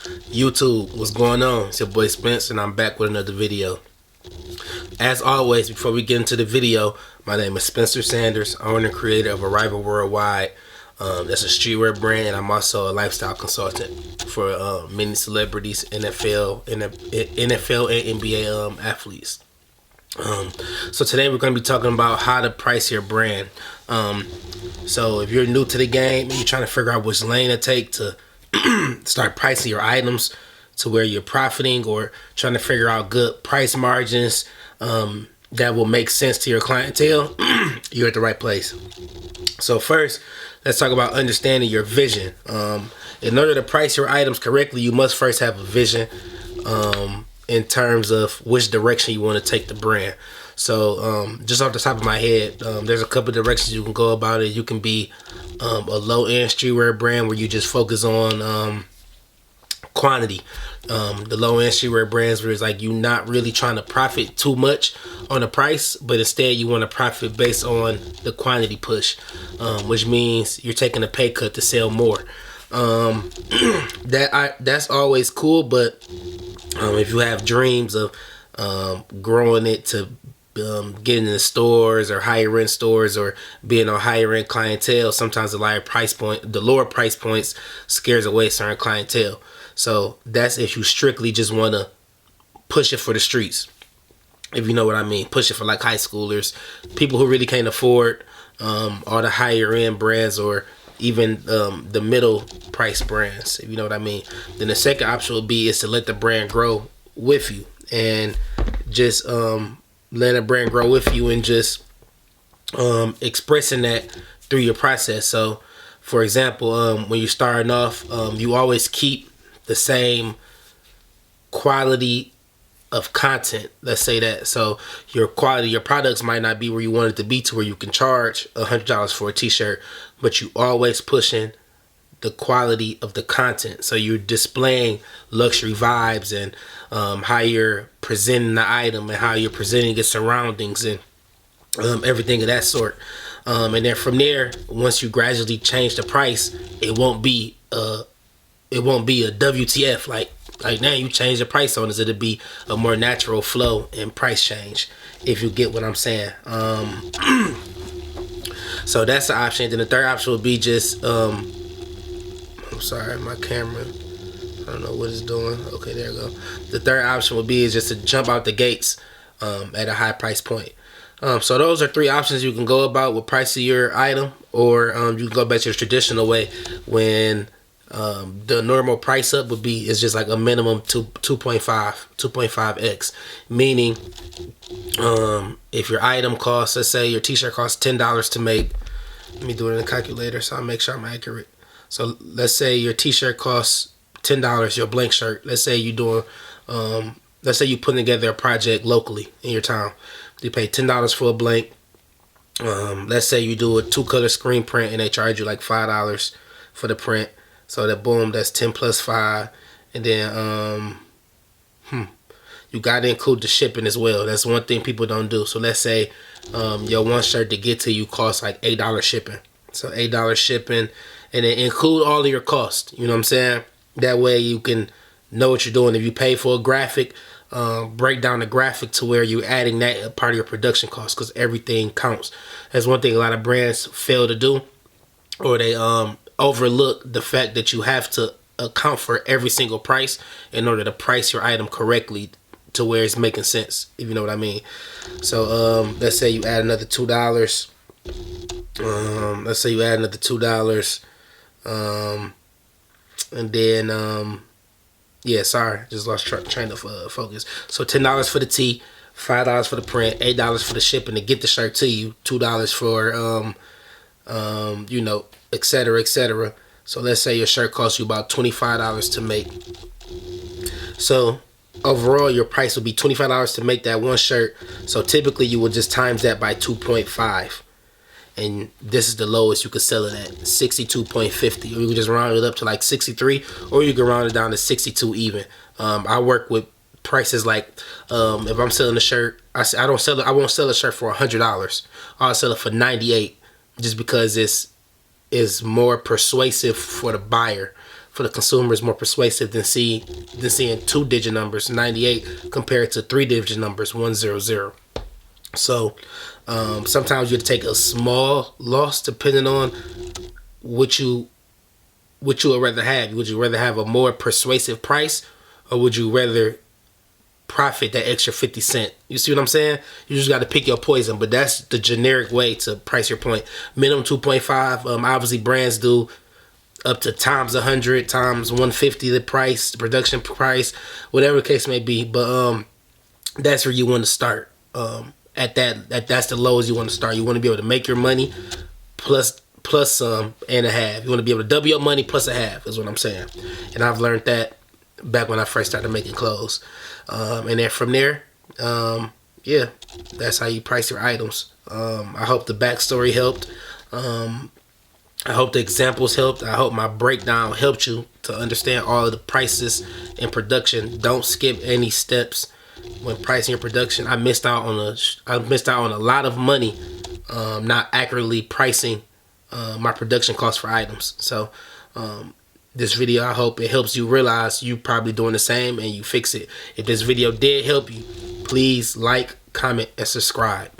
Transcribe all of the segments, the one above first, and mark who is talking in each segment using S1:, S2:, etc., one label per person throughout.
S1: YouTube, what's going on? It's your boy Spence, and I'm back with another video. As always, before we get into the video, my name is Spencer Sanders, owner and creator of Arrival Worldwide. That's a streetwear brand, and I'm also a lifestyle consultant for many celebrities, NFL and NBA athletes. So today we're going to be talking about how to price your brand. So if you're new to the game and you're trying to figure out which lane to take to start pricing your items to where you're profiting, or trying to figure out good price margins that will make sense to your clientele, you're at the right place. So first, let's talk about understanding your vision. In order to price your items correctly, you must first have a vision in terms of which direction you want to take the brand. So just off the top of my head, there's a couple directions you can go about it. You can be a low-end streetwear brand where you just focus on quantity. The low-end streetwear brands where it's like you're not really trying to profit too much on the price, but instead you want to profit based on the quantity push, which means you're taking a pay cut to sell more. That's always cool, but if you have dreams of growing it to getting in the stores or higher end stores or being on higher end clientele, sometimes the lower price points scares away certain clientele. So that's if you strictly just want to push it for the streets, if you know what I mean. Push it for like high schoolers, people who really can't afford all the higher end brands, or even the middle price brands, if you know what I mean. Then the second option would be is to let the brand grow with you, and just let a brand grow with you, and just expressing that through your process. So for example, when you're starting off, you always keep the same quality of content, let's say that. So your products might not be where you want it to be, to where you can charge $100 for a t-shirt, but you always pushing the quality of the content. So you're displaying luxury vibes, and how you're presenting the item, and how you're presenting its surroundings, and everything of that sort. And then from there, once you gradually change the price, it won't be a WTF, like now you change the price on us. It'll be a more natural flow and price change, if you get what I'm saying. So that's the option. Then the third option would be just I'm sorry, my camera, I don't know what it's doing. Okay, there we go. The third option would be is just to jump out the gates at a high price point. So those are three options you can go about with pricing your item, or you can go back to the traditional way, when the normal price up would be is just like a minimum 2.5x, meaning if your item costs, let's say your t-shirt costs $10 to make. Let me do it in a calculator so I make sure I'm accurate. So let's say your t-shirt costs $10, your blank shirt. Let's say you're doing let's say you putting together a project locally in your town. You pay $10 for a blank. Let's say you do a 2-color screen print and they charge you like $5 for the print. So that, boom, that's 10 plus 5. And then you gotta include the shipping as well. That's one thing people don't do. So let's say your one shirt to get to you costs like $8 shipping. So $8 shipping, and then include all of your costs. You know what I'm saying? That way you can know what you're doing. If you pay for a graphic, break down the graphic to where you're adding that part of your production costs, because everything counts. That's one thing a lot of brands fail to do, or they overlook the fact that you have to account for every single price in order to price your item correctly to where it's making sense, if you know what I mean. So let's say you add another $2. Let's say you add another $2, and then yeah, sorry, just lost train of focus. So $10 for the tee, $5 for the print, $8 for the shipping to get the shirt to you, $2 for you know, etc., etc. So let's say your shirt costs you about $25 to make. So overall your price would be $25 to make that one shirt. So typically you would just times that by 2.5, and this is the lowest you could sell it at, 62.50, or you can just round it up to like 63, or you can round it down to 62 even. I work with prices like if I'm selling a shirt, I won't sell a shirt for $100. I'll sell it for 98, just because it's more persuasive for the buyer for the consumer is more persuasive than seeing 2-digit numbers 98 compared to 3-digit numbers 100. So sometimes you take a small loss depending on what you would rather have. Would you rather have a more persuasive price, or would you rather profit that extra 50 cents? You see what I'm saying? You just got to pick your poison, but that's the generic way to price your point. Minimum 2.5. Obviously brands do up to times 100, times 150 the price, the production price, whatever the case may be. But that's where you want to start. That's the lowest you want to start. You want to be able to make your money plus some and a half. You want to be able to double your money plus a half is what I'm saying. And I've learned that back when I first started making clothes. And then from there, yeah, that's how you price your items. I hope the backstory helped. I hope the examples helped. I hope my breakdown helped you to understand all of the prices in production. Don't skip any steps when pricing your production. I missed out on a lot of money not accurately pricing my production costs for items. So this video, I hope it helps you realize you probably doing the same and you fix it. If this video did help you, please like, comment, and subscribe.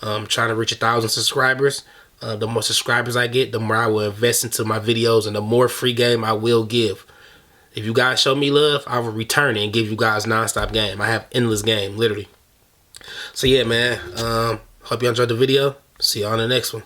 S1: I'm trying to reach 1,000 subscribers. The more subscribers I get, the more I will invest into my videos and the more free game I will give. If you guys show me love, I will return it and give you guys non-stop game. I have endless game, literally. So yeah, man. Hope you enjoyed the video. See you on the next one.